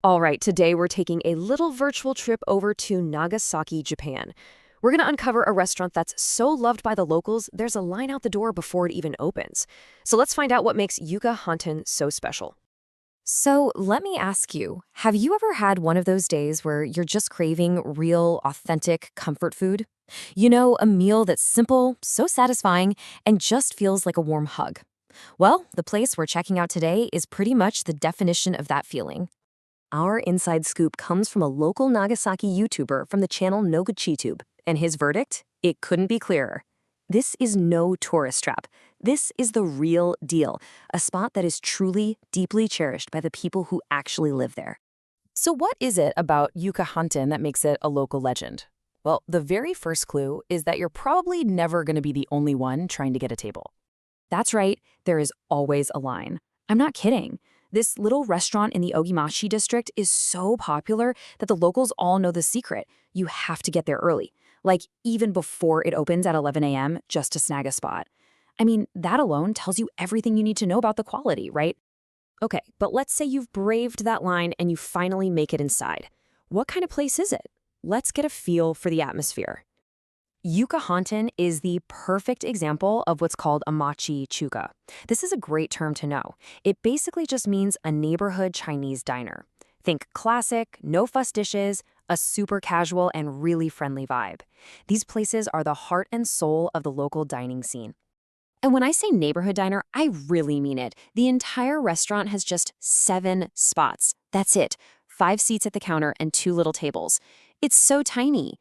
All right, today we're taking a little virtual trip over to Nagasaki, Japan. We're going to uncover a restaurant that's so loved by the locals, there's a line out the door before it even opens. So let's find out what makes Yuka Hanten so special. So let me ask you, have you ever had one of those days where you're just craving real, authentic comfort food? You know, a meal that's simple, so satisfying, and just feels like a warm hug. Well, the place we're checking out today is pretty much the definition of that feeling. Our inside scoop comes from a local Nagasaki YouTuber from the channel Noguchube, and his verdict? It couldn't be clearer. This is no tourist trap. This is the real deal, a spot that is truly, deeply cherished by the people who actually live there. So what is it about Yukahanten that makes it a local legend? Well, the very first clue is that you're probably never going to be the only one trying to get a table. That's right, there is always a line. I'm not kidding. This little restaurant in the Ougimachi district is so popular that the locals all know the secret. You have to get there early, like even before it opens at 11 a.m. just to snag a spot. I mean, that alone tells you everything you need to know about the quality, right? Okay, but let's say you've braved that line and you finally make it inside. What kind of place is it? Let's get a feel for the atmosphere. Yukahanten is the perfect example of what's called a Machi-Chuka. This is a great term to know. It basically just means a neighborhood Chinese diner. Think classic, no-fuss dishes, a super casual and really friendly vibe. These places are the heart and soul of the local dining scene. And when I say neighborhood diner, I really mean it. The entire restaurant has just 7 spots. That's it. 5 seats at the counter and 2 little tables. It's so tiny.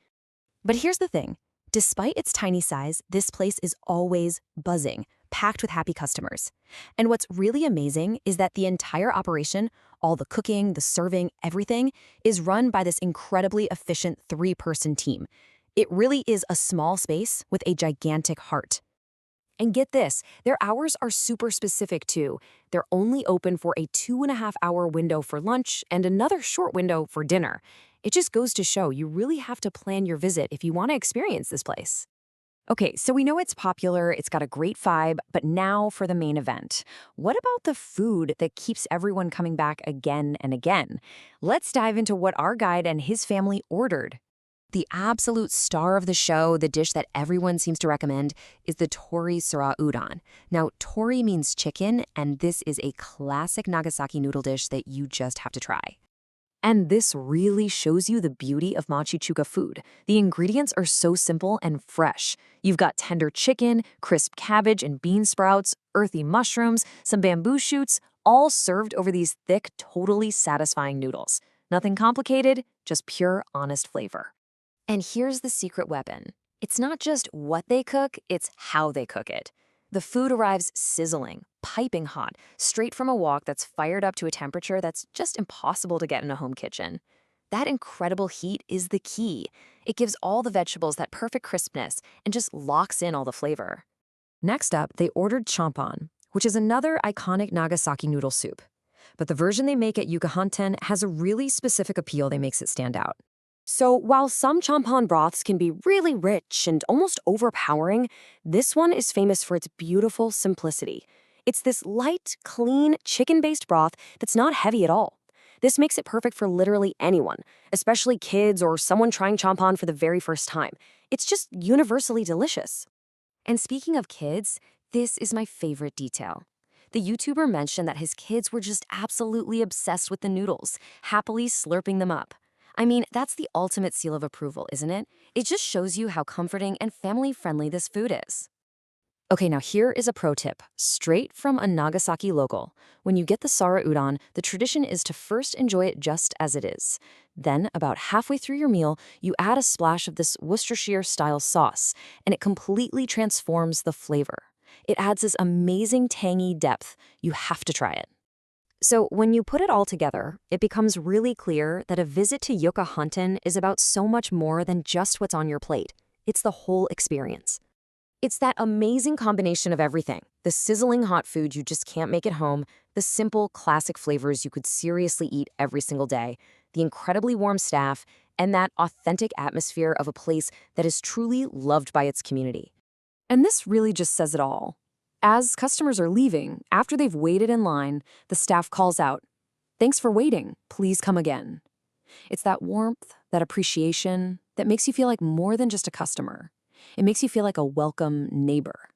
But here's the thing. Despite its tiny size, this place is always buzzing, packed with happy customers. And what's really amazing is that the entire operation, all the cooking, the serving, everything, is run by this incredibly efficient 3-person team. It really is a small space with a gigantic heart. And get this, their hours are super specific too. They're only open for a 2.5-hour window for lunch and another short window for dinner. It just goes to show you really have to plan your visit if you want to experience this place. Okay, so we know it's popular, it's got a great vibe, but now for the main event. What about the food that keeps everyone coming back again and again? Let's dive into what our guide and his family ordered. The absolute star of the show, the dish that everyone seems to recommend, is the Tori Sara Udon. Now, Tori means chicken, and this is a classic Nagasaki noodle dish that you just have to try. And this really shows you the beauty of Machi-Chuka food. The ingredients are so simple and fresh. You've got tender chicken, crisp cabbage and bean sprouts, earthy mushrooms, some bamboo shoots, all served over these thick, totally satisfying noodles. Nothing complicated, just pure, honest flavor. And here's the secret weapon. It's not just what they cook, it's how they cook it. The food arrives sizzling, piping hot, straight from a wok that's fired up to a temperature that's just impossible to get in a home kitchen. That incredible heat is the key. It gives all the vegetables that perfect crispness and just locks in all the flavor. Next up, they ordered champon, which is another iconic Nagasaki noodle soup. But the version they make at Yukahanten has a really specific appeal that makes it stand out. So while some champon broths can be really rich and almost overpowering, this one is famous for its beautiful simplicity. It's this light, clean, chicken-based broth that's not heavy at all. This makes it perfect for literally anyone, especially kids or someone trying champon for the very first time. It's just universally delicious. And speaking of kids, this is my favorite detail. The YouTuber mentioned that his kids were just absolutely obsessed with the noodles, happily slurping them up. I mean, that's the ultimate seal of approval, isn't it? It just shows you how comforting and family-friendly this food is. Okay, now here is a pro tip, straight from a Nagasaki local. When you get the Sara Udon, the tradition is to first enjoy it just as it is. Then, about halfway through your meal, you add a splash of this Worcestershire-style sauce, and it completely transforms the flavor. It adds this amazing tangy depth. You have to try it. So when you put it all together, it becomes really clear that a visit to Yukahanten is about so much more than just what's on your plate. It's the whole experience. It's that amazing combination of everything. The sizzling hot food you just can't make at home, the simple, classic flavors you could seriously eat every single day, the incredibly warm staff, and that authentic atmosphere of a place that is truly loved by its community. And this really just says it all. As customers are leaving, after they've waited in line, the staff calls out, Thanks for waiting. Please come again. It's that warmth, that appreciation that makes you feel like more than just a customer. It makes you feel like a welcome neighbor.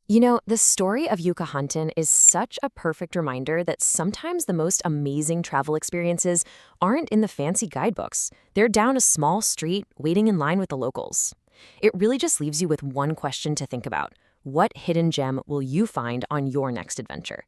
You know, the story of Yuka Hanten is such a perfect reminder that sometimes the most amazing travel experiences aren't in the fancy guidebooks. They're down a small street, waiting in line with the locals. It really just leaves you with one question to think about. What hidden gem will you find on your next adventure?